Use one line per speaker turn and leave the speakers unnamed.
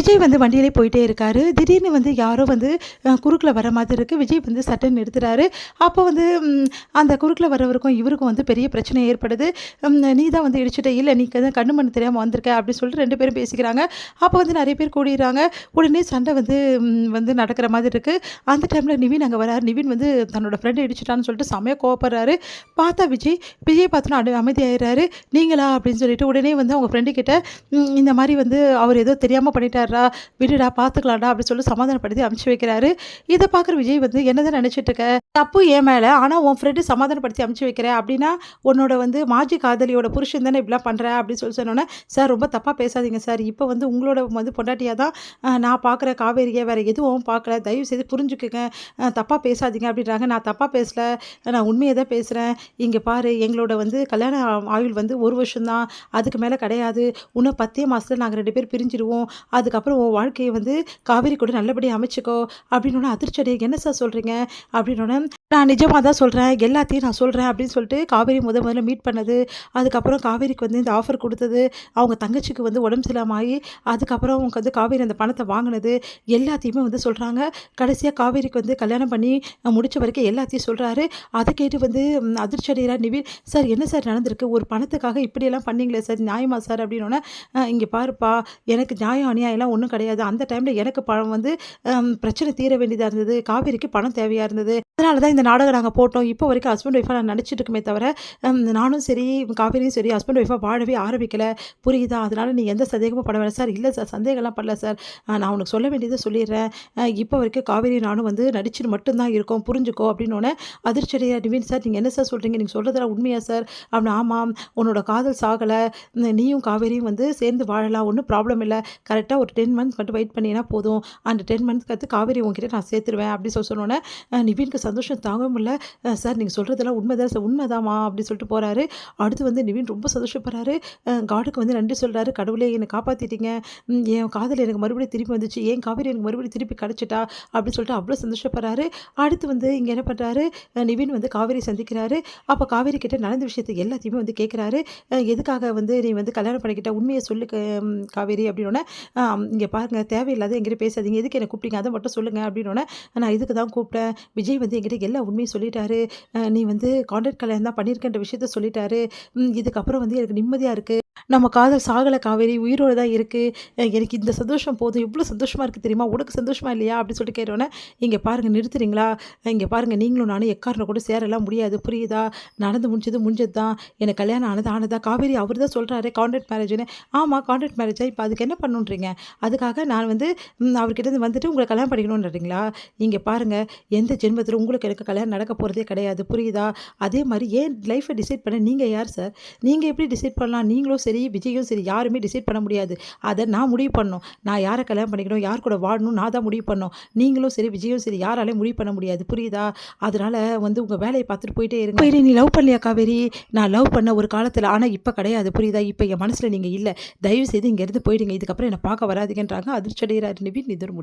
விஜய் வந்து வண்டியிலே போயிட்டே இருக்காரு. திடீர்னு வந்து யாரோ வந்து குறுக்குல வர மாதிரி இருக்கு. விஜய் வந்து சட்டுன்னு நிறுத்துறாரு. அப்போ வந்து அந்த குறுக்குல வரவருக்கும் இவருக்கும் வந்து பெரிய பிரச்சனை ஏற்படுது. "நீ தான் வந்து இடிச்சுட்ட. இல்ல நீ தான் கண்ணு மண்ணு தெரியாம வந்திருக்க" அப்படின்னு சொல்லிட்டு 2 பேரும் பேசிக்கிறாங்க. அப்போ வந்து நெறைய பேர் கூடிர்றாங்க. உடனே சண்டை வந்து நடக்கிற மாதிரி இருக்கு. அந்த டைம்ல நிவின் அங்க வராரு. நிவின் வந்து தன்னோட ஃப்ரெண்ட இடிச்சுட்டான்னு சொல்லிட்டு செமையா கோவப்படுறாரு. பார்த்தா விஜய் பார்த்தோன்னே அமைதியாயிறாரு. "நீங்களா?" அப்படின்னு சொல்லிட்டு உடனே வந்து அவங்க ஃப்ரெண்டு கிட்ட இந்த மாரி வந்து அவர் ஏதோ தெரியாம பண்ணிட்டாருடா, விடுடா பார்த்துக்கலாம்டா அப்படி சொல்லி சமாதானப்படுத்தி அனுப்பிச்சு வைக்கிறாரு. இத பார்க்குற விஜய் வந்து என்னதான் நினைச்சிட்டு இருக்க? தப்பு என் மேல. ஆனா உன் ஃப்ரெண்டு சமாதானப்படுத்தி அனுப்பிச்சு வைக்கிற அப்படின்னா, உன்னோட வந்து மாஜி காதலியோட புருஷன் தானே இப்படிலாம் பண்ற அப்படின்னு சொல்லி சொன்னோனே, சார் ரொம்ப தப்பா பேசாதீங்க சார். இப்ப வந்து உங்களோட வந்து பொண்டாட்டியா தான் நான் பார்க்குற காவேரியை வேற எதுவும் பார்க்கல. தயவு செய்து புரிஞ்சுக்கங்க. தப்பா பேசாதீங்க அப்படின்றாங்க. நான் தப்பா பேசல. நான் உண்மைய தான் பேசுறேன். இங்க பாரு எங்களோட வந்து கல்யாண ஆயுள் வந்து 1 வருஷம் தான். அதுக்கு மேல கிடையாது. இன்னும் 10 மாசத்துல நாங்க 2 பேரும் பிரிஞ்சிருவோம். அதுக்கப்புறம் உன் வாழ்க்கைய வந்து காவேரி கூட நல்லபடியா அமைச்சுக்கோ அப்படின்னோனே அதிர்ச்சி அடைய என்ன சார் சொல்றீங்க? அப்படின்னோனே நான் நிஜமா தான் சொல்றேன். எல்லாத்தையும் நான் சொல்றேன் அப்படின்னு சொல்லிட்டு காவேரி முதல்ல மீட் பண்ணது. அதுக்கப்புறம் காவேரிக்கு வந்து இந்த ஆஃபர் குடுத்தது. அவங்க தங்கச்சிக்கு வந்து உடம்பு சரியில்லாம ஆயி, அதுக்கப்புறம் அவங்க வந்து காவேரி அந்த பணத்த வாங்குனது. எல்லாத்தையுமே வந்து சொல்றாங்க. கடைசியா காவேரிக்கு வந்து கல்யாணம் பண்ணி முடிச்ச வரைக்கும் எல்லாத்தையும் சொல்றாரு. அத கேட்டு வந்து அதிர்ச்சி அடைகிறார் நிவின். சார் என்ன சார் நடந்திருக்கு? ஒரு பணத்துக்காக இப்படியெல்லாம் பண்ணீங்களே சார் நியாயமா சார்? அப்படின்னோனே இங்க பாருப்பா எனக்கு நியாயம், அநியாயம்லாம் ஒண்ணும் கிடையாது. அந்த டைம்ல எனக்கு பணம் வந்து பிரச்சனை தீர வேண்டியதா இருந்தது. காவேரிக்கு பணம் தேவையா இருந்தது. அதனால தான் இந்த நாடகம் நாங்க போட்டோம். இப்போ வரைக்கும் ஹஸ்பண்ட் ஒய்ஃபா நான் நடிச்சுட்டு இருக்கோமே தவிர, நானும் சரி, காவேரியும் சரி ஹஸ்பண்ட் ஒய்ஃபா வாழவே ஆரம்பிக்கல. புரியுதா? அதனால நீ எந்த சந்தேகமும் பட வேணாம் சார். இல்ல சார் சந்தேகம்லாம் படல சார். நான் உனக்கு சொல்ல வேண்டியத சொல்லிடுறேன். இப்போ வரைக்கும் காவேரியும் நானும் வந்து நடிச்சுட்டு மட்டும் தான் இருக்கோம். புரிஞ்சுக்கோ அப்படின்னோனே அதிர்ச்சி அடைகிறார் நிவின். சார் நீங்க என்ன சார் சொல்றீங்க? நீங்க சொல்றதெல்லாம் உண்மையா சார்? அப்படின்னு ஆமாம். உன்னோட காதல் சாகல. நீயும் காவேரியும் வந்து சேர்ந்து வாழலாம். ஒண்ணும் ப்ராப்ளம் இல்ல. கரெக்ட்டா ஒரு 10 மந்த்ஸ் மட்டும் வெயிட் பண்ணீன்னா போதும். அந்த 10 மந்த்ஸ்க்கு அடுத்து காவேரி உன்கிட்ட நான் சேர்த்துருவேன் அப்படின்னு சொன்னோனே, நிவினுக்கு சந்தோஷம் தாங்க முடியல. சார் நீங்க சொல்றதெல்லாம் உண்மைதான் சார். உண்மைதாம்மா அப்படின்னு சொல்லிட்டு போறாரு. அடுத்து வந்து நிவின் ரொம்ப சந்தோஷப்படுறாரு. காடுக்கு வந்து நன்றி சொல்றாரு. கடவுளே என்னை காப்பாத்திட்டீங்க. என் காதல் எனக்கு மறுபடியும் திருப்பி வந்துச்சு. ஏன் காவேரி எனக்கு மறுபடியும் திருப்பி கிடைச்சிட்டா அப்படின்னு சொல்லிட்டு அவ்வளோ சந்தோஷப்படுறாரு. அடுத்து வந்து இங்க என்ன பண்றாரு? நிவின் வந்து காவேரி சந்திக்கிறாரு. அப்ப காவேரி கிட்ட நடந்த விஷயத்த எல்லாத்தையுமே வந்து கேட்கிறாரு. எதுக்காக வந்து நீ வந்து கல்யாணம் பண்ணிக்கிட்ட? உண்மைய சொல்லு காவேரி அப்படின்னோனே, இங்க பாருங்க தேவையில்லாத என்கிட்ட பேசாதீங்க. எதுக்கு என்ன கூப்பிட்டீங்க? அத மட்டும் சொல்லுங்க அப்படின்னோனே, நான் இதுக்கு தான் கூப்பிட்டேன். விஜய் வந்து என்கிட்ட எல்லா உண்மையும் சொல்லிட்டாரு. நீ வந்து கான்ட்ராக்ட் கல்யாணம் தான் பண்ணியிருக்கன்ற விஷயத்த சொல்லிட்டாரு. இதுக்கப்புறம் வந்து எனக்கு நிம்மதியா இருக்கு. நம்ம காதல் சாகல காவேரி உயிரோட தான் இருக்கு. எனக்கு இந்த சந்தோஷம் போதும். எவ்வளோ சந்தோஷமா இருக்கு தெரியுமா? உனக்கு சந்தோஷமா இல்லையா? அப்படின்னு சொல்லிட்டு கேட்டோனே, இங்க பாருங்க நிறுத்துறீங்களா? இங்க பாருங்க நீங்களும் நானும் எக்காரணம் கூட சேரலாம் முடியாது. புரியுதா? நடந்து முடிஞ்சது தான். எனக்கு கல்யாணம் ஆனதா காவேரி அவர் தான் சொல்றாரு கான்ட்ராக்ட் மேரேஜ்ன்னு. ஆமா கான்ட்ராக்ட் மேரேஜா? இப்ப அதுக்கு என்ன பண்ணணுன்றீங்க? அதுக்காக நான் வந்து அவர்கிட்ட இருந்து வந்துட்டு உங்கள கல்யாணம் பண்ணிக்கணும்ன்றீங்களா? இங்க பாருங்க எந்த ஜென்மத்தில உங்களுக்கு எனக்கு கல்யாணம் நடக்க போறதே கிடையாது. புரியுதா? அதே மாரி என் லைஃப்ப டிசைட் பண்ண நீங்க யார் சார்? நீங்க எப்படி டிசைட் பண்ணலாம்? நீங்களும் சரி, விஜயும் சரி யாருமே டிசைட் பண்ண முடியாது. அத நான் முடிவு பண்ணணும். நான் யார கல்யாணம் பண்ணிக்கணும், யார் கூட வாழணும் நான் தான் முடிவு பண்ணணும். நீங்களும் சரி, விஜயும் சரி யாராலயும் முடிவு பண்ண முடியாது. புரியுதா? அதனால வந்து உங்க வேலைய பார்த்துட்டு போயிட்டே இருங்க. காவேரி நீ லவ் பண்ணலையா காவேரி? நான் லவ் பண்ண ஒரு காலத்துல. ஆனா இப்ப கிடையாது. புரியுதா? இப்ப என் மனசுல நீங்க இல்ல. தயவு செய்து இங்க இருந்து போயிடுங்க. இதுக்கப்புறம் என்ன பார்க்க வராதீங்கன்றாங்க. அதிர்ச்சி அடைகிறார் நிவின். இதோட முடியுது.